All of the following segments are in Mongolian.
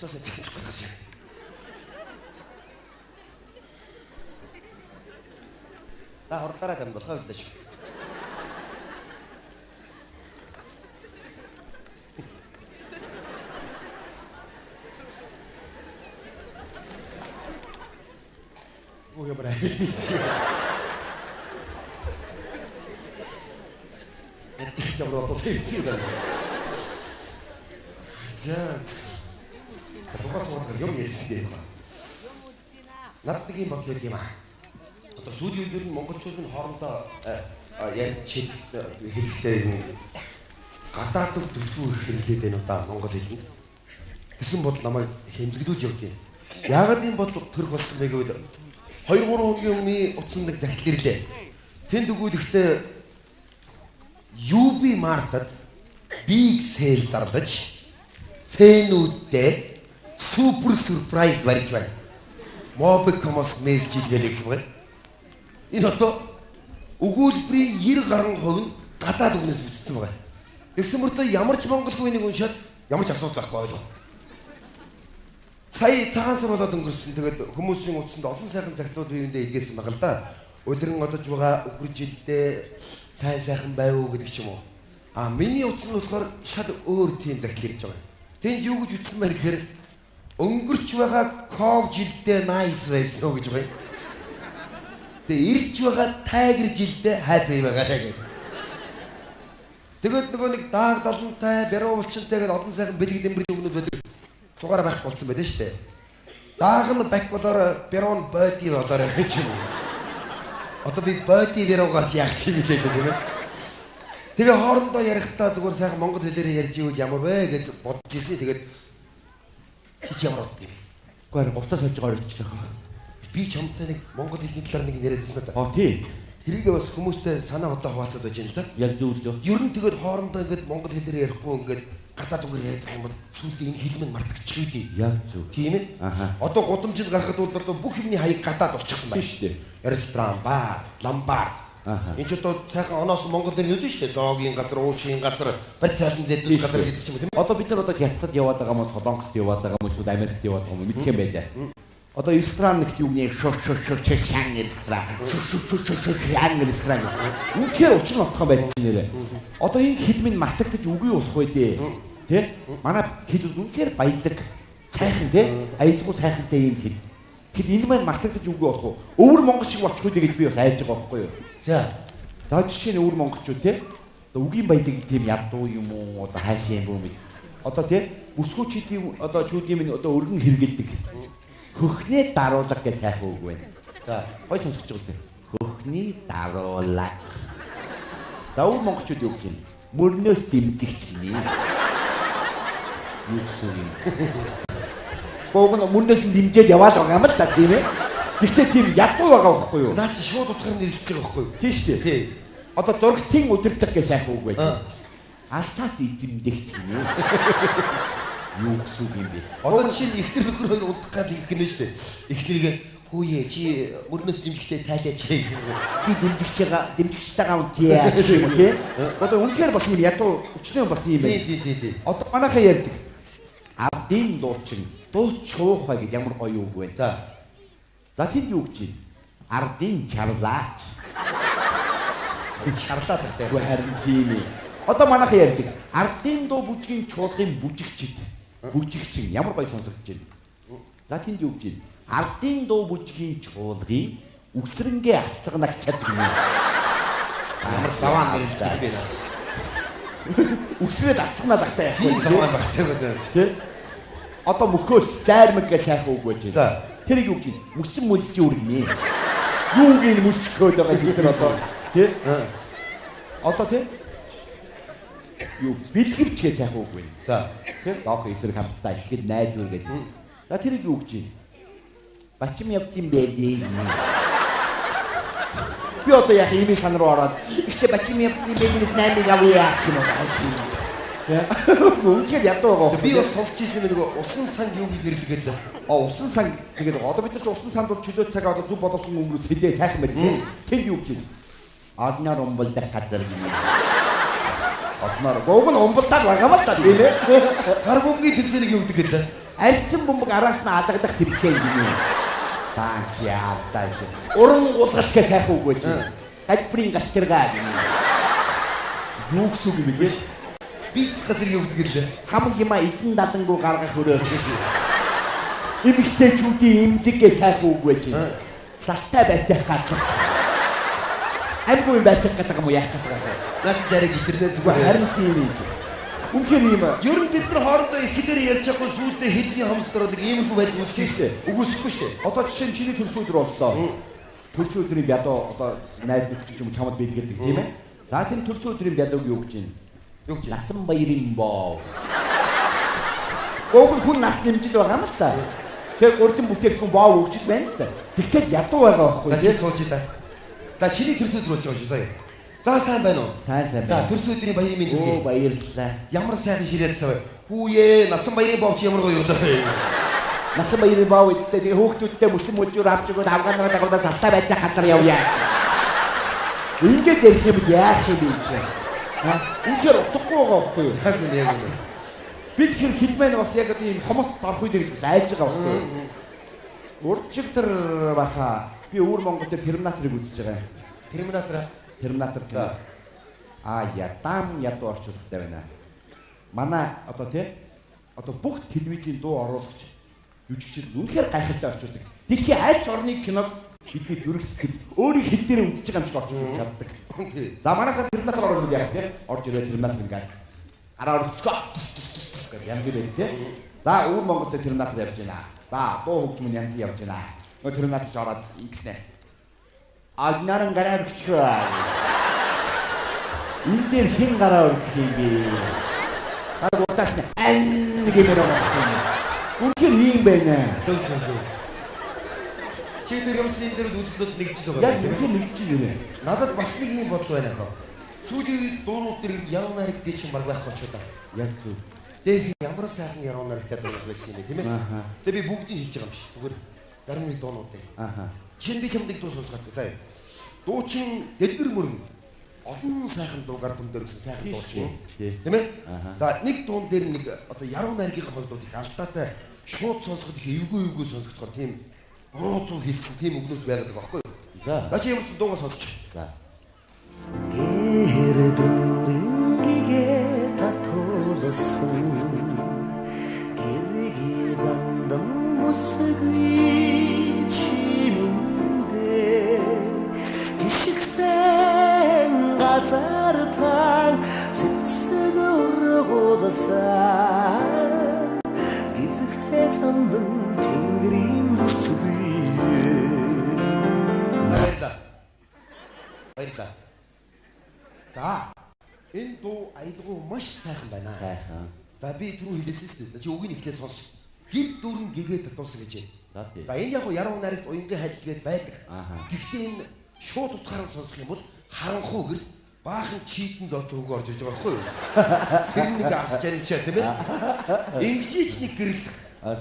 Буцаасаа чиччих гэж. Та хурдлаараа гам болохоо үлдээ шүү. Ой, брат. Это хотя бы попытаться. За. Тухайн суугаад юм ярьсан юм. Над нэг юм бодлоо юм аа. Одоо сүүлийн үеэр нь монголчууд нь хоорондоо яг чиг хэрэгтэй юм гадаад төлөвлөгөө их хэрэгтэй байна уу да монгол хэлэнд. Гэсэн бодол намайг хэмжигдүүлж явд юм. Яагаад ийм бодол төрөх болсон бэ гэвэл 2-3 хоногийн өмнө утсан нэг захидал ирлээ. Тэнд өгүүлэхдээ UB Mart-ад big sale зарлаж фэнүүдтэй супер surprise барьж байна. Mobicom-оос мессеж гэлээсэн байна. Энэ одоо өгүүлбэрийн 90 гаруй хувь нь гадаад үгнээс бичсэн байгаа. Тэгсэн мөртөө ямар ч монголгүй нэг уншаад ямар ч асуудал байхгүй ойлгоо. Сая цагаан сурвалаад өнгөрсөн. Тэгээд хүмүүсийн утсанд олон сайхан загтлууд биендээ илгээсэн байгаа л да. Өдрөн одож байгаа өхөр жилдээ сайхан байв уу гэдэг ч юм уу. Миний утас нь болохоор шал өөр тийм загтал ирж байгаа. Тэнд юу гэж ütсэн байх гэхээр өнгөрч байгаа ков жилдээ nice байсан уу гэж байгаа юм. Тэгээ ирж байгаа тайгэр жилдээ happy байгаа гэдэг. Тэгээд нөгөө нэг дааг далантай, бэрүү улчинтай гэдэг олон сайхан бэлэг дэмбэрийн өгнүүд байдаг. Тугаараа байх болсон байдаг шүү дээ. Дааг нь бак болоор бэрүүн боди болоор гэж юм. Одоо би боди бэрүүгаар яах чи гэж байдаг юм. Тэгээ хоорондоо ярихдаа зүгээр сайхан монгол хэлээр ярьж ивэл ямар вэ гэж бодож ирсэн. Тэгээд чи ямар бод юм. Гэхдээ буцаа сольж байгаа орчихлоо. Би чамтай нэг монгол хэлний талаар нэг яриад байсан да. Тийм. Тэрийг бас хүмүүстэй санаа бодлоо хуваалцаад байж байна л да. Яг зөвлөө. Ер нь тэгээд хоорондоо ингээд монгол хэлээр ярихгүй ингээд гадаад үгээр яриад байгаа юм бол сүүлдээ энэ хэл минь мартчихгүй дээ. Яг зөв. Тийм ээ. Одоо гудамжид гарахад бол бүх юмний хаяг гадаад болчихсон байна. Тийм шүү дээ. Ресторан, бар, ламбар. Энд ч одоо сайхан оноос монгол дээр нүдэн шүү дээ. Зоогийн газар, уушийн газар, барьцаалын зэдвэр газар гэдэг ч юм уу тийм ээ. Одоо бид нар одоо хятадд яваад байгаа юм уу, Солонгост яваад байгаа юм уу, Америкт яваад байгаа юм уу мэдэх юм байлаа. Одоо ресторан нэгт юу нэг шок хян ресторан. Хян ресторан. Үнхээр учир нь отхон байх нэрээ. Одоо энэ хэл минь мартагдаж үгүй болох бай дээ. Тэ? Манай хэл үнхээр баялаг, сайхан тэ? Аялгүй сайхантай юм хэл. Тэгэд энэ маань мартагдаж үгүй болох уу? Өвөр монгол шиг болчихгүй дээ гэж би бас айж байгаа байхгүй юу? За. За жишээ нь өвөр монголчууд тэ? Одоо үгийн баялаг тийм ядуу юм уу? Одоо хайшаа юм бүү мэд. Одоо тэ? Бүсгүүчдийн одоо чүүдийн минь одоо өргөн хэргэлдэг. Хөхний даруулга гэж сайхан үг байна. За, гой сонсож байгаа үү? Хөхний даруулга. За, өвөр монголчууд юу гэж юм? Мөрнөөс дэмжигч гинэ. Юу гэсэн юм? Богоно мөрнөөс дэмжээд яваад байгаа юм л да, тийм ээ? Гэхдээ тийм ядуу байгаа байхгүй юу? Наа чи шууд утгаар нэрлэж байгаа байхгүй юу? Тийм шүү дээ. Тий. Одоо зургтын удирдлага гэж сайхан үг байна. Алсаас эзэмдэгч гинэ. Юу гэсэн юм бэ? Одоо чинь ихтер нөхөр удах гал их гэнэ шүү дээ. Ихнэрийг хүүе чи мөрнөөс дэмжихтэй тайлаач гэх юм. Би дэмжигчтэйгээ унт яа гэх юм тий. Одоо үнэхээр бас юм ядуу өчнөө бас юм байна. Тий. Одоо манайхаа ярьдаг. Ардын дуучин дуу чуухай гэж ямар гоё үг вэ? За тэнд юу гэж байна? Ардын чарлаач. Чарлаад гэдэг. Гү харин тийм ээ. Одоо манайхаа ярьдаг. Ардын дуу бүжгийн чуулгын бүжигчид. Бүжигчин ямар гоё сонсогдож байна. За тэнд юу гэж байна? Ардын дуу бүжгийн чуулгын үсрэнгээ алцгнагчаад гинэ. Ямар заваа нэрэлтэй би наас. Үсрээд алцгнаад ахтай яах вэ? Заваа багтай гэдэг. Тэ? Одоо мөхөөл зайрмаг гэж сайхан үг байж байна. За. Тэр юу гэж байна? Мөсөн мөлж үргэнэ. Юуг энэ мөлчгөөд байгаа бид нар одоо тэ? Одоо тэ? Юу бэлгэвчгээ сайхан үг байна. За. Тэ? Доох эсрэг хамтдаа ихэд найдвар гэдэг. За тэр юу гэж байна? Бачим явдсан байлээ. Би одоо яах юм сан руу ороод ихче бачим явдсан байлээс 8-ыг авъя гэх юм байна. Үнэхээр ядуу байгаа. Би бас сонсч ирсэн нэг усан санг юу гэж нэрлэгээд л. Усан сан тэгээд одоо бид нар ч усан санд бол чөлөө цаг одоо зүг боловсон өнгөрөөс хэлээ сайхан байт. Тэнд юу гэж байна? Олноор умбалдах газар гинэ. Одноор гуг нь умбалтаар лагамал та тийм ээ. Гар бөмбөгийн тэмцээнийг юу гэдэг гэлээ? Арьсан бөмбөг араас нь алгадах тэмцээн гинэ. Таанч яалтаач. Уран уулгалтгээ сайхан үгүй чи. Хальбрын галтэргаа гинэ. Юу гэсэн үг юм бэ? Бийц газар юу гэдэг гэлээ? Хамаг юма эдэн дадангуу гаргах өрөө гэж. Эмэгтэйчүүдийн имлэггээ сайхан үгүй чи. Залтай байцаах газар. Амгүй байцаах гэдэг юм уу яах гэдэг юм. Наач зариг интернет зүгээр Харин тийм юм чи. Үнэхээр юм. Ер нь бид нар хоорондоо ихээр ярьж байгаа сүйдээ хэлний хомсдороо нэг иймэрхүү байдал үүсгэж штэ. Үгүйсэхгүй штэ. Одоо жишээ нь чиний төрсөн өдөр боллоо. Төрсөн өдрийн бядуу одоо найз нөхдөд юм чамд бийдгэлдэг тийм ээ. За тэр төрсөн өдрийн бядууг юу гэж байна? Юу гэж? Насан баярын боо. Гогн хүн нас нэмжил байгаа юм л та. Тэр урьдчилан бүтээгдэхүүн боо өгчд байна л та. Тэгэхэд ядуу байгаа байхгүй тийм сууж та. За чиний төрсөн өдөр болж байгаа шүү сая. За сайн байна уу? Сайн За байна. төрсөн өдрийн баярын мэнд Оо хүргэе. баярлалаа. Ямар сайхан ширээд сав. Хүүе насан баярын боовч ямар гоё юу даа. Насан баярын боо үедээ тэгээ хөөхтүүдтэй мөсөн мөжүүр авч өгөөд авгаанараа дагуулаа салтай байцаа газар явъя. Ингээд ярих юм яах юм бэ чи? Ха? Үнэхээр утгагүй байгаа байхгүй юу? Яг үнэ яг үнэ. Бид хэр хилмэн бас яг ийм хомос дарах үед гэж айж байгаа байхгүй юу? Урдчилтэр баха би өвөр Монгол дээр терминаторыг үзэж байгаа. Терминатор гэх. Ядам ядуу орчуулгатай байна. Манай одоо тий одоо бүх телевизийн дуу оруулагч жүжигчид үнэхээр гайхалтай орчуулдаг. Дэлхийн аль ч орны киног бидний зүрх сэтгэл өөрийн хэл дээр үзэж байгаа юм шиг орчуулж чаддаг. За манайхаар терминатор оруулах яах тий? Орж ирээ терминатор ингээд араа өргөцгөө гэж яг юм байна тий. За өвөр Монгол дээр терминатор явж байна. За дуу хөгжмөн янз явж байна. Нөгөө терминатор ороод ингэснэ. Алнаран гараа өргөчгөө. Энэ дээр хэн гараа өргөх юм бэ? Удаас нь гэмээр байгаа. Үнэхээр ийм байна. Зөв. Чи тэр юмсын дээр үзлэл нэгжиж байгаа. Яг үнэхээр нэгжиж байна. Надад бас нэг юм бодол байна хаа. Сүүлийн дуунууд дээр яруу найраг гэж юм баг байхгүй ч удаа. Яг зөв. Тэг ямар сайхан яруу найраг гэдэг юм байсан юм тийм ээ. Тэг би бүгдийг хэлж байгаа юм шиг. Зүгээр зарим нэг дуунууд дээр. Чин би чамд дуу сонсгаад заа. Дуучин дэлгэр мөрөн олон сайхан дуугаар төмдөр гэсэн сайхан дуучин. Тийм ээ? За нэг дуун дээр нэг одоо яруу найргийн хувьд их алдаатай шууд сонсоход их эвгүй сонсогдохоор тийм 300 хэлсэн тийм өгнөд байгаад байгаа байхгүй юу? За чи ямар ч дуугаа сонсчих. За. Гэр дүрингээ татуулсан гэрги зандан мусгүй чимэндээ гიშгсэн газартаа цэцэг ургуулсан гизэгтэй зандан тэнгэрийн мусгүй Баярлалаа. За энэ дуу аялгау маш сайхан байна. Сайхан. За би түрүү хэлсэн шүү дээ. Чи үгийг эхлээ сонс. Гэр дүрэн гэгээ татуулсан гэж. За энэ яг яруу найрагт уянгийн хайлт гээд байдаг. Гэхдээ энэ шууд утгаараа сонсох юм бол харанхуу гэр баахан чийдэн зооц өгөө орж иж байгаа байхгүй юу? Тэр нэг асч аричаа тийм ээ. Ингэж нэг гэрэлдэг.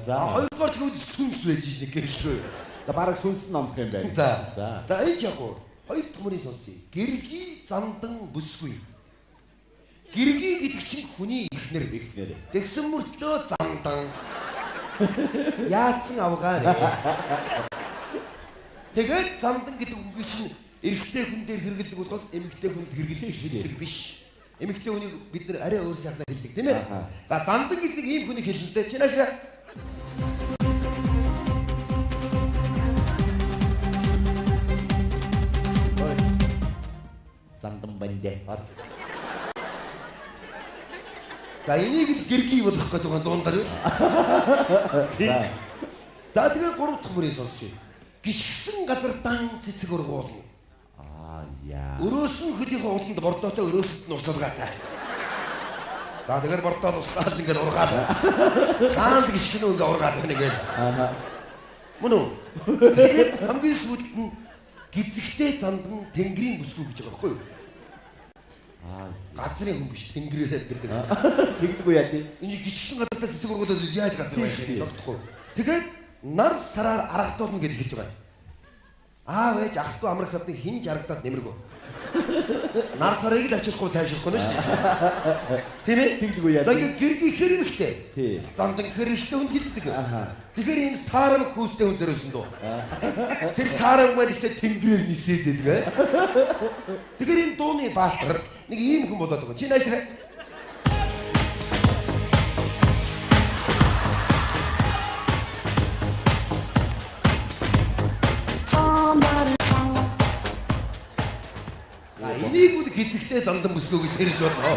За. Хоёрдугаар тэгвэл сүнс байж нэг гэрэлдэг. За бараг сүнс номх юм байна. За. За энэ яг уу хоёр томрын сонсъё. Гэрги зандан бүсгүй. Гэрги гэдэг чинь хүний ихнэр. Тэгсэн мөртлөө зандан. Яатсан авгаа нэ. Тэгээд зандан гэдэг үг чинь эрэгтэй хүн дээр хэрэгэлдэг болохоос эмэгтэй хүнд хэрэгэлдэг биш. Эмэгтэй хүнийг бид нар арай өөр сайхнаар хэлдэг тийм ээ. За зандан гэдэг нэг ийм хүнийг хэлнэ. Чи наашаа. Зандан бандэ. За энийг гэргий болох гэдэг байгаа дуундар юу? За тэгээ 3 дахь бүрийн сонсъё. Гიშгсэн газар дан цэцэг ургуулна. Яа. Өрөөсөн хөдийнхөө уланд бордоотой өрөөсөлд нь услалгаатай. За тэгээд бордоод услаад ингээд ургаад. Хаан гიშгэн ингээ ургаад байна гээл. Мөн үү? Тэгээд хамгийн сүүлд нь гизэгтэй зандан тэнгэрийн бүсгүй гэж байгаа байхгүй юу? Газрын хүн биш тэнгэрээр гэдэг. Тэгдэг үү яа тий? Энэ гიშгсэн гадартаа цэцэг ургуулад яаж газар байна тогтохгүй. Тэгээд нар сараар аргадуулна гэж хэлж байгаа. Аав ээж ах トゥ амрах садны хин жаргадаад нэмэргүй. Нар сарыг л авчихгүй тайвшрахгүй нь шүү дээ. Тийм ээ? Тэглгүй яа. За ингээ гэргийн хэрэмхтэй. Тий. Зандан хэрэмхтэй хүн хэлдэг. Тэгэхээр энэ саарам хүүстэй хүн дөрөсөн дөө. Тэр саарам маань ихтэй тэнгэрээр нисээд байдаг. Тэгэхээр энэ дууны баатар нэг ийм хүн болоод байгаа. Чи найсраа. Энийг үл гизэгтэй зандан бүсгөөгөөс хэрж бодлоо.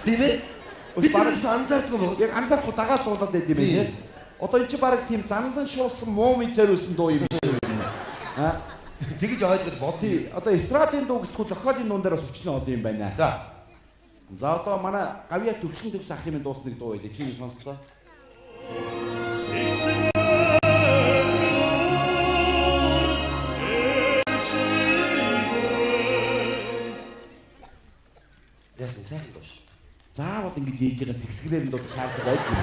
Тийм ээ? Бид бараас анзаардгүй байгаа. Яг анзаарахгүй дагаад дуулаад байд юм байна. Одоо эн чи баг тийм зандан шуулсан мууми зориулсан дуу юм шиг байна. Тэгж ойлгож бодъё. Одоо эстрадын дуу гэхгүй зохиолын дуун дээр бас өчнө олон юм байна. За одоо манай гавья төвшин төвс ах юм дуусныг дуу байлаа. Чиний сонслоо. Яасан сайхан дууш. Заавал ингэж ээж байгаа сэгсгэрээр нь дуу шаарддаг байд юм.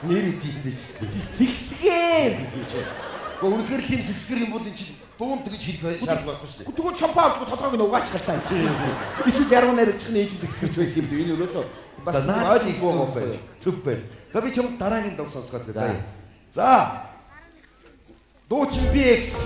Нэр үдийдээ шүү дээ. Сэгсгээр гэдэг чинь. Гэхдээ үнэхээр тийм сэгсгэр юм бол энэ чинь дуун тэгж хэлэх шаардлага байхгүй шүү дээ. Тэгвэл чампаа гэдэг тодорхойг нь угаач галтаа чи. Эсвэл яруу найрагчны ээж сэгсгэрч байсан юм би энэ өрөөсөө бас наад их юм байна. Зүг байна. За би чам дараагийн дог сонсгоод байгаа. За. Дуучин BX.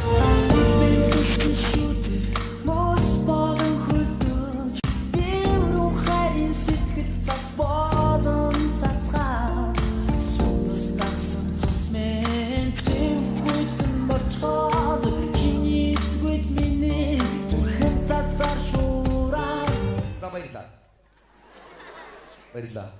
Баярлалаа.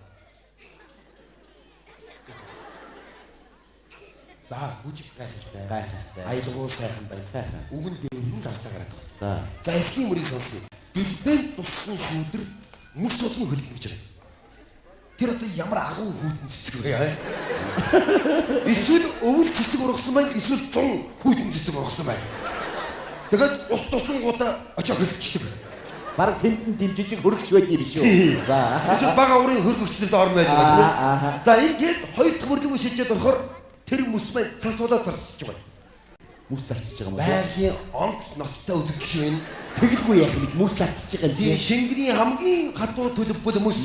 За, бүжиг гайхалтай. Гайхалтай. Аялгуу сайхан байна. Сайхан. Үгэн дээр нь дартаа гараад байна. За. За, их юм өрийг сонсъё. Бэлбэн туссан шүүдэр мөс болон хөлбөж байгаа. Тэр одоо ямар агуу хүүдэн цэцэг вэ? Эсвэл өвөл цэцэг ургасан байна, эсвэл 100 хүүдэн цэцэг ургасан байна. Тэгээд ус тусан гутаа очоо хөлчдөг. Бараг тентэн дэмжиж хөргөч байдгийг биш үү? За. Эсвэл бага урын хөргөгчдөд орно байж байгаа тийм үү? За ингээд хоёр дахь мөрлөгөө шийдээд орохоор тэр мөс маань цасуулаа зарцж байгаа. Мөс зарцж байгаа юм уу? Байгалийн онц ноцтой үзэгдэж байна. Тэгэлгүй яах юм бэ? Мөс зарцж байгаа юм Тийм чи. Шингэний хамгийн хатуу төлөвлөл мөс.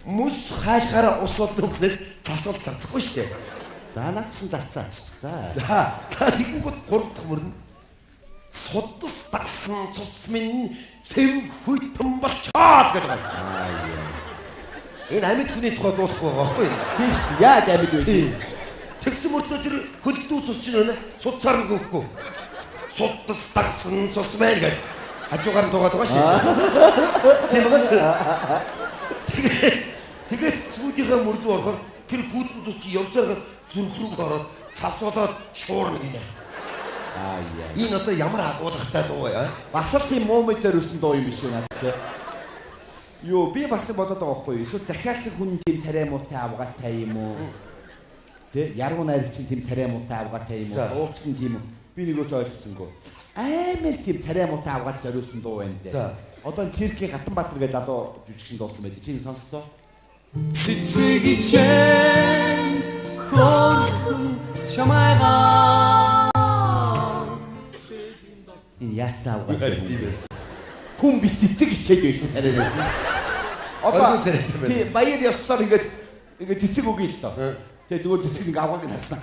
Мөс хайлахаараа ус болдог хүнээс цасуул зарцахгүй шүү дээ. За наад чинь зарцаа. За. За та тэгэнгүүт гурав дахь мөрн судас дагсан цус минь цэв хүйтэн болчоод гэдэг байна. Энэ амьд хүний тухай дуулахгүй байгаа байхгүй юу? Тийш яаж амьд вэ? Тэгсэн мөртөө тэр хөлдөө цус чинь байна. Судсаар нь гөөхгүй. Судас дагсан цус мэн гэдэг. Хажуугаар нь дуугаад байгаа шүү дээ. Тийм байгаа. Тэгээд сүүдийнхээ мөрдөө орохоор тэр хүйтэн цус чи явсаар зүрх рүү ороод цасуулаад шуурна гинэ. Энэ одоо ямар агуулгатай дуу яа? Бас л тийм мууметер өсөн дуу юм биш үү наад чи. Йоо би бас л бодоод байгаа байхгүй юу? Эсвэл захиалсан хүн тийм царай муутай авгаатай юм уу? Тэ яруу найрагч тийм царай муутай авгаатай юм уу? Дууч нь тийм үү? Би нэгөөс ойлгосонгүй. Амар тийм царай муутай авгаатай зориулсан дуу байна дээ. За. Одоо циркийн Гатанбаатар гэдэг залуу жүжигчин дуулсан байдаг. Чи сонслоо? Цэцэг ичэн хөрхөн чамайгаа Энэ яацаа авгаатай хүн биш цэцэг ичээд байсан царайнаас. Одоо тий баяр ёслоор ингээд цэцэг үгүй л доо. Тэгээ нөгөө цэцэг ингээ авгааг нь харснаа.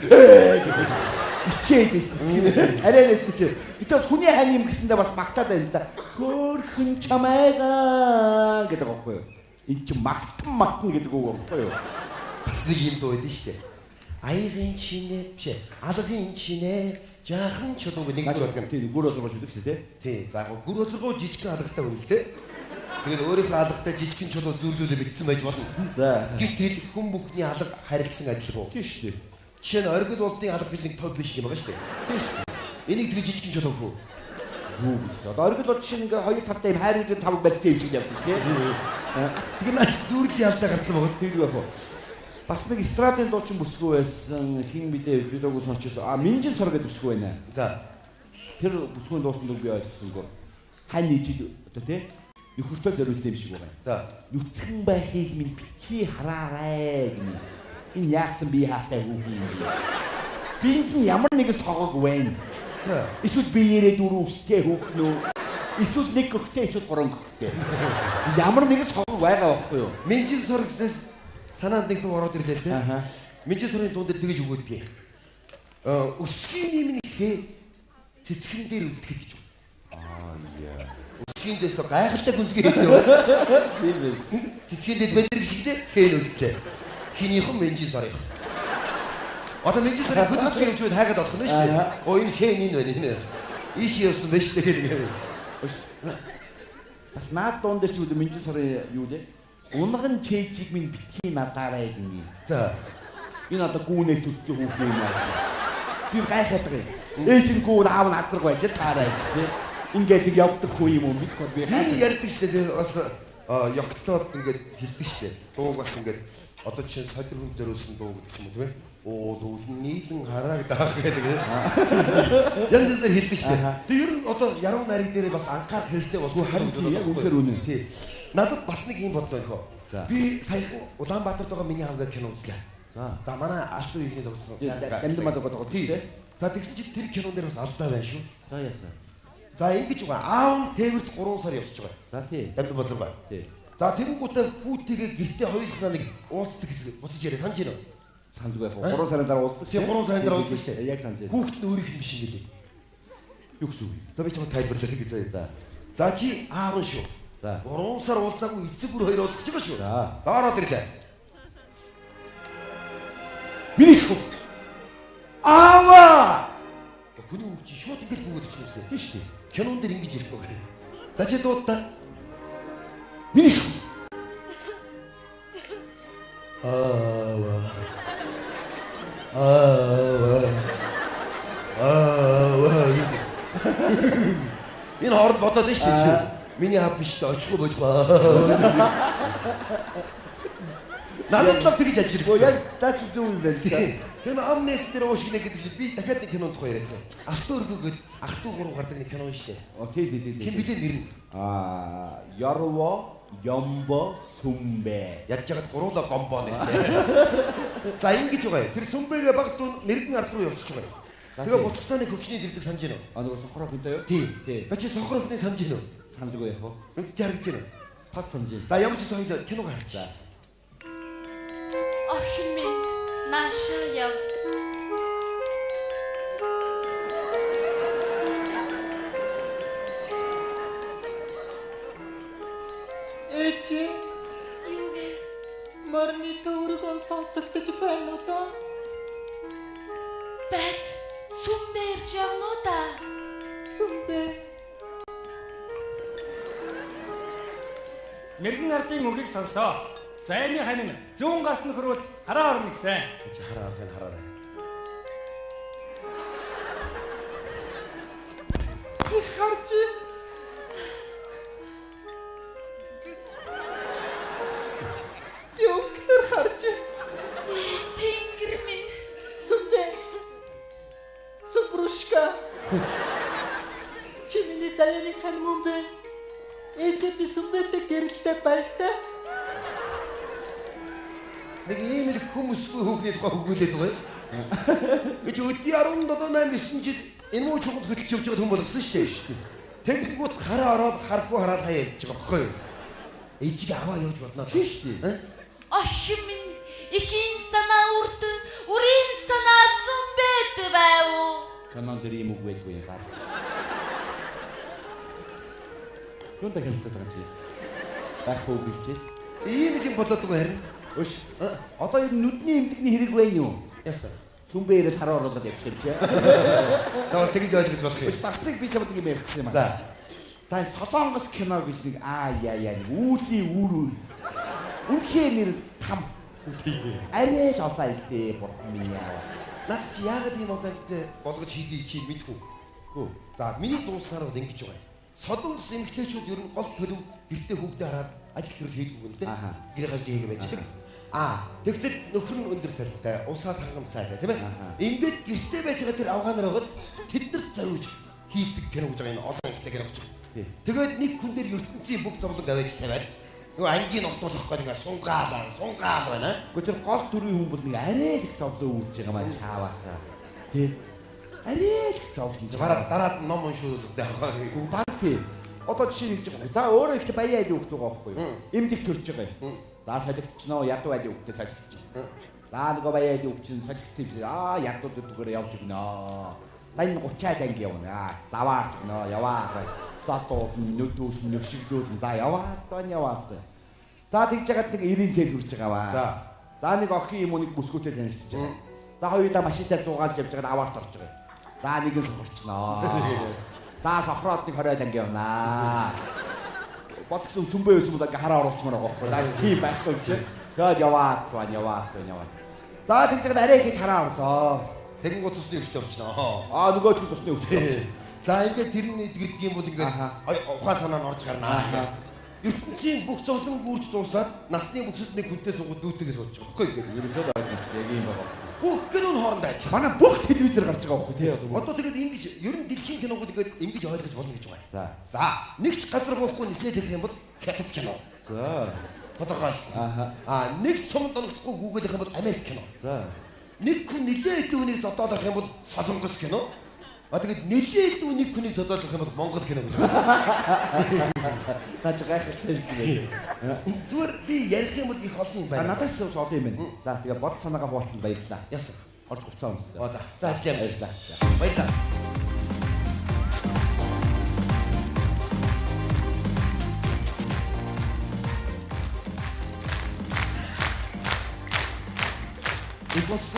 Ичээд байсан цэцэг. Царайнаас чи. Гэтэ хүний хань юм гэсэндээ бас магтаад байна да. Хөрхөн чамайгаа гэдэг аахгүй юу? Энд чи магтан гэдэг үг аахгүй юу? Бас нэг юм дуу байдсан шүү дээ. Аягийн чинээ биш ээ. Алгын чинээ жаахан чулуу нэг бүр болдог. Тийм гүр олгож үлдэх шүү дээ. Тийм. За гүр олгоо жижигхэн алгатай хүн л дээ. Тэгээд өөрийнхөө алгатай жижигхэн чулуу зүрлүүлээ битсэн байж болно. За. Гэтэл хүн бүхний алга харилцсан адилгүй. Тийм шүү дээ. Жишээ нь оргил болдын алга биш нэг топ биш юм байгаа шүү дээ. Тийм шүү. Энийг тэгээ жижигхэн чулуу хөө. Юу гэж. Одоо оргил бол жишээ ингээ хоёр талтай юм хайрын тав барьцсан юм шиг явдаг шүү дээ. Тэгээ наач зүрлийн алдаа гарсан байгаа. Тийм байх уу. Бас нэг эстрадын дуучин бүсгүй байсан хин мэдээ видеог сонсчихсон. Минжин сор гэдэг бүсгүй байна. За. Тэр бүсгүйн дуусан үг би ойлгосонгүй. Хань нийжид одоо тий нөхөртөө зориулсан юм шиг байна. За. Нүцгэн байхыг минь битгий хараарай гэнэ. Энэ яатсан би хаатай хүүхэн юм. Бинд ямар нэгэн согог байна. За. Эсвэл биеэрээ дөрөв өстэй хүүхэн үү? Эсвэл нэг гөхтэй эсвэл гурван гөхтэй. Ямар нэгэн согог байгаа байхгүй юу? Минжин сор гэснээс санаанд нэг дуу ороод ирлээ те. Аха. Минжин сорын дуун дээр тэгэж өгөөдгийг. Өсгийн нэмнийхээ цэцгэн дээр үлдэхэд гэж. Яа. Өсгийн дэс то гайхалтай гүнзгий хийдэг. Тийм ээ. Цэцгэн дээр бэдэр гişгдээ хэн үлдлээ. Хинийхэн Минжин сорын. Одоо Минжин сорын хөдөлгөөн явуулж хайгаад болох нь шүү дээ. Энэ хэн энэ байна энэ. Иш явсан байж тэгээд. Бас наад дуун дээр ч үгүй Минжин сорын юу лээ? Унган чэйжиг минь битгий надаарай гинэ. За. Энэ одоо гүүнээс төрсөн хүүхэн юм аа. Би гайхаад байгаа юм. Ээж нь гүүн аав нь азраг байж таарай тий. Ингээд нэг явдаг хүү юм уу мэдгүй би Хин ярьдаг шүү дээ. Бас ёгтлоод ингээд хэлдэг шүү дээ. Дууг бас ингээд одоо жишээ нь содир хүн зориулсан дуу гэдэг юм уу тийм ээ? Оо дүүлэн нийлэн харааг даах гэдэг. Янз янзаар хэлдэг шүү дээ. Тэг ер нь одоо яруу найраг дээр бас анхаарах хэрэгтэй болов харин тийм яг үнэхээр үнэн. Тий. Надад бас нэг юм бодлоо нөхөө. Би саяхан Улаанбаатарт байгаа миний хамгаа кино үзлээ. За манай алтан үеийн тогтсон Дамдын мадаг байгаа тий. За тэгсэн чи тэр кинон дээр бас алдаа байна шүү. За яасан. За ингэж байгаа. Аав нь тээвэрт 3 сар явчихж байгаа. За тий. Дамдын бодлоо байна. Тий. За тэгэнгүүтээ хүүтэйгээ гэртээ хоёулахнаа нэг уулздаг хэсэг буцаж яриа санаж байна. Сандгүй яг 3 сарын дараа уулзсан. Тийм 3 сарын дараа уулзсан шүү дээ. Яг санаж байна. Хүүхэд нь өөрийнх нь биш юм билий. Юу гэсэн үг? За би чамд тайлбарлах гэж заяа. За. За чи аав нь шүү. За. 3 сар уулзаагүй эцэг бүр хоёр уулзах байгаа шүү. За. Ороод ирлээ. Миний хөө. Аава! Хүний үг чи шууд ингэж бүгд өчнөстэй. Тийш тий. Кинон дээр ингэж ирэхгүй байна. За чи дуудаа. Миний хөө. Аава. Энэ хорд бодоод нь шүү дээ. Миний аав биш дээ очихгүй болбоо. Надад л тэгж ажиглаж. Оо яг таач зөв юм байна. Тэр амнес дээр уушгинэ гэдэг шиг би дахиад нэг кинонд тухай яриад. Ах トゥ өргөөд ах トゥ 3 гардаг нэг кино шүү дээ. Оо тий. Хин билээ нэр нь. Ярво, Ямбо, Сүмбэ. Ядж ягаад гуруула гомбоо нэртэй. За ингэж байгаа. Тэр сүмбэгээ баг дун мэрэгэн ард руу явчихж байгаа. Тэгээ буцахтаа нэг хөгшний дэрдэг санаж байна уу? Нөгөө сохроо хинтэй юу? Тий. Тий. За чи сохроо хөгшний санаж байна уу? Санджгүй яг уу? Жаргаж байна. Тат санаж байна. За ямар ч соёл киног харчаа. Ох минь наша яв. Эчи Юугэ марны төвөргөө сонсогдож байна уу та? бац сүмбэр жавнуда. Сүмбэ. Мэргэн ардын үгийг сонсоо. Зайны ханин зүүн галт нь хөрвөл хараа орно гэсэн. Чи хараа хэн хараа. Чи харж Доктор харж Тэнгэр минь. Сүмбэ. Сүмбрушка. Чи миний заяаны хан мөн бэ? Ээжээ би сүмбэтэй гэрэлтэй байлтай. Нэг ийм их хүмүүсгүй хүүхний тухай өгүүлээд байгаа юм. Гэж өдний 17-8 жил энэ муу чухал хөдөлж явж байгаа хүн болгосон шүү дээ. Тэгэнгүүт хараа ороод харахгүй хараад хаяа явж байгаа байхгүй юу? Ээжийг аваа явж бодноо. Тийш тий. Ох минь ихийн санаа үрд үрийн санаа сүмбэт байв. Канон дээр юм үг байдгүй юм байна. Юунда хэлцээд байгаа чи? Байхгүй гэлчээ. Ийм юм болоод байгаа харин. Өш. Одоо энэ нүдний эмдэгний хэрэг байна юу? Яасан. Сүмбээрээ хараа ороод явчих юм чи. Тэгвэл тэгж ойлгож болох юм. Өш бас нэг би чамд юм ярих юм За. аа. За энэ Солонгос кино гэж нэг яа нэг үүлийн үүрүү. Үнхээр нэр там. Арай л олаа ихтэй бурхан минь яа. Наад чи яагаад ийм удаатай болгож хийдгийг чи мэдгүй. Хөө. За миний дууснаар бол ингэж байгаа юм. Солонгос эмэгтэйчүүд ер нь гол төлөв гэртээ хүүхдээ хараад ажил төрөл хийдэггүй юм те. Гэрээ хажууд хийгээ байждаг. Тэгтэл нөхөр нь өндөр цалинтай, усаас хангамцтай тийм ээ. Ингээд гэртээ байж байгаа тэр авгаанаар байгаад тэднэрт зориулж хийсдэг кино гэж байгаа энэ олон эмэгтэй кино гэж. Тэгээд нэг хүн дээр ертөнцийн бүх зовлон аваач тавиад нөгөө ангийн ногдуулах гэдэг ингээ сунгаал байна. Гэхдээ тэр гол төрийн хүн бол нэг арай л их зовлон үүрж байгаа маань чааваасаа. Тий. Арай л их зовлон. Дараад ном уншуулдаг хаа. Баг тий. одоо жишээ хэлж байгаа. За өөрөө их баяа айлын үг байгаа байхгүй юу? Эмдэх төрж байгаа юм. За солигдчихноо ядуу айлын үгтэй солигдчих. За нөгөө баяа айлын үг чинь солигдсон юм. Ядуу дүгээр явж игнэ. Тань 30-аад анги явна. Заваарч гнөө яваа. За тоо нүдүүл нөхшиглүүл за яваад тань яваад. За тэгж ягаад нэг 90 цэл хүрч байгаа ба. За нэг охин юм уу нэг бүсгүүтэй танилцж байгаа. За хоёулаа машинтай зугаалж явж байгаа аваарт орж байгаа. За нэгэн сохорчноо. За сохроод нэг 20 анги явнаа. Бодгсон сүмбэ байсан бол ингээ хараа оруулчмаар байгаа байхгүй. За тийм байхгүй чи. Тэгээд яваад. За тэгж ягаад арай гэж хараа орлоо. Тэгэнгүүт цусны өвчтөй болчихноо. Нөгөө ч цусны өвчтөй. За ингээд тэрний гэдэг юм бол ингээд ухаан санаа нь орж гарнаа. ертөнцийн бүх зовлон гүрж дуусаад насны бүхсэд нэг хүнтэй суугаад дүүтэйгээ сууж байгаа байхгүй юу? Ерөөсөө ойлгомжтой яг юм байна. Бүх кинон хоорондоо адилхан. Манай бүх телевизээр гарч байгаа байхгүй тий. Одоо тэгээд ингэж ер нь дэлхийн киногууд ингээд ингэж ойлгож болно гэж байна. За. Нэг ч газар гоохгүй нисээд хэлэх юм бол хятад кино. За. Тодорхой. Нэг цом доногдохгүй гүгээлэх юм бол Америк кино. За. Нэг хүн нилээ дүүнийг зодоолох юм бол Солонгос кино. Тэгээд нилээ дүүнийг хүнийг зодоолох юм бол Монгол кино гэж байна. Наач гайхалтай. Зүгээр би ярих юм бол их олон юм байна. Надаас олон юм байна. За тэгээ бодол санаагаа хуваалцсан баярлалаа. Яасан. Орж хувцас өмсдөө. За ажил юм. Баярлалаа. Бас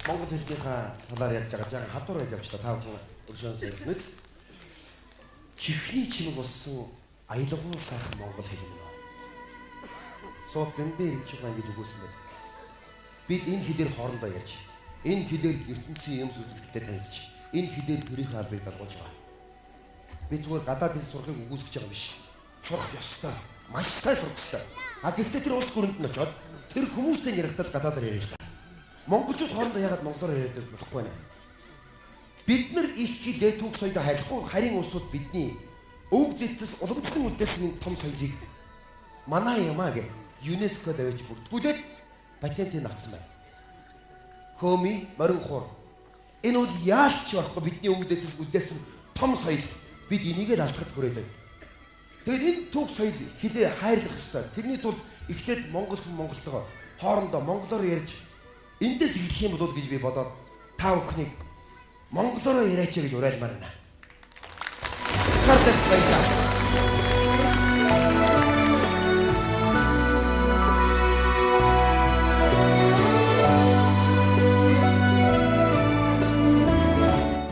Монгол хэлнийхаа талаар ярьж байгаа жаа хадуур байж авч та бүхэн өршөөн сэрнэт чихний чимэг болсон аялгуу сайхан монгол хэл юм. Сот бэмбэ юм шиг ингэж өгүүлсэн байт. Бид энэ хэлээр хоорондоо ярьж, энэ хэлээр ертөнцийн юм сүзэгдэлтэй танилцж, энэ хэлээр төрийнхөө албыг залгуулж байгаа. Би зүгээр гадаад хэл сурахыг үгүйсгэж байгаа биш. Сурах ёстой. Маш сайн сурах ёстой. Гэхдээ тэр улс гүрэнд нь очиод тэр хүмүүстэй ярихдаа гадаадаар ярьж та. Монголчууд хоорондоо ягаад монголоор яриад болохгүй нэ? Бид нар их хилээ түүх соёлоо хайрлахгүй харин улсууд бидний өвөг дэдс уламтлан үдээсний том соёлыг манай юмаа гэж ЮНЕСКО давж бүртгүүлээд патентыг авсан байна. Хөми морин хуур. Энэ бол яалч байхгүй бидний өвөг дэдс үдээсэн том соёл. Бид энийг л алдахад хүрээлээ. Тэгээд энэ түүх соёл хилээ хайрлах ёстой. Тэрний тулд эхлээд монгол хүн монголтойгоо хоорондоо монголоор ярьж эндээс эхлэх юм болов гэж би бодоод та бүхнийг монголоор яриач гэж уриалмаар байна. Хардас баярлалаа.